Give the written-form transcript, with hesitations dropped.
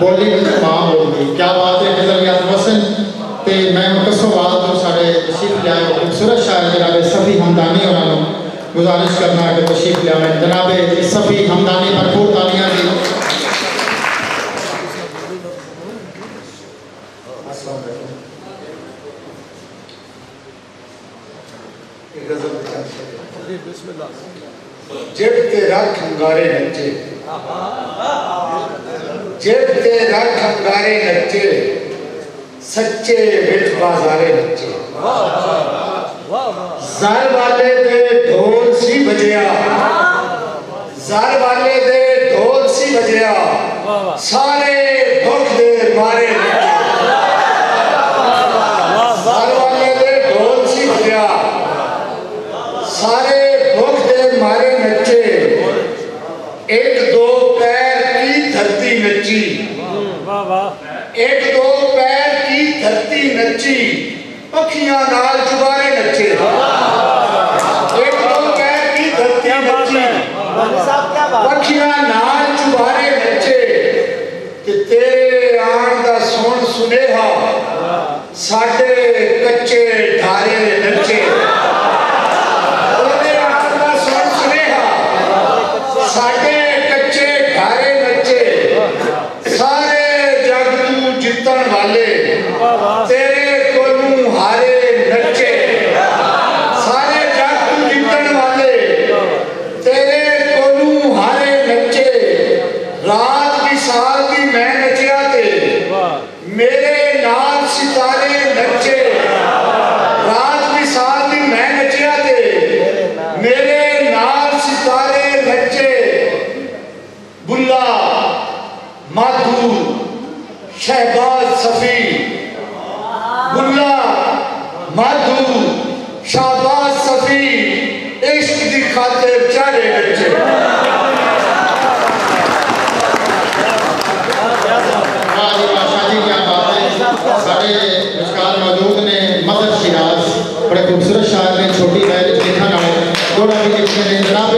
बोली मां बोली क्या बात है खजलियात वसन ते मैं कसोवाल तो सारे तशरीफ लिया खूबसूरत शायर जनाब सफ़ी हमदानी उन्होंने गुजारिश करना है कि तशरीफ लिया जनाब सफ़ी हमदानी भरपूर तालियां दी। जब तेरा खंगारे नचे, जब तेरा खंगारे नचे, सच्चे बिच बाजारे नचे। ज़र वाले दे ढोल सी बजया, ज़र वाले दे ढोल सी बजया, सारे भुख दे मारे नचे। ज़र वाले दे ढोल सी बजया, सारे भुख दे मारे नचे। एक दो पैर की धरती नची, एक दो पैर की धरती नची, पखियां नाल चुबारे नचे। एक दो पैर की धरती नची, पखियां नाल चुबारे नचे। ते तेरे आन दा सुन सुनेहा, साडे कच्चे ढारे नचे। साडे कच्चे ढारे नचे, सारे जग तू जितन वाले तेरे कोलू हारे नचे। सारे जग तू जितन वाले तेरे कोलू हारे नचे। रात की साल की मैं नचिया ते मेरे नाल सितारे नचे। रात की साल की मैं नचिया ते मेरे नाल सितारे नचे। बुल्ला माधू शहबाज सफी, बुल्ला माधू शहबाज सफी, इश्क दी खातिर चारे नचे। साढ़े विचकार मौजूद ने मदर शिराज बड़े खूबसूरत शायर ने छोटी महल देखा ना थोड़ा भी लिखे ने जनाब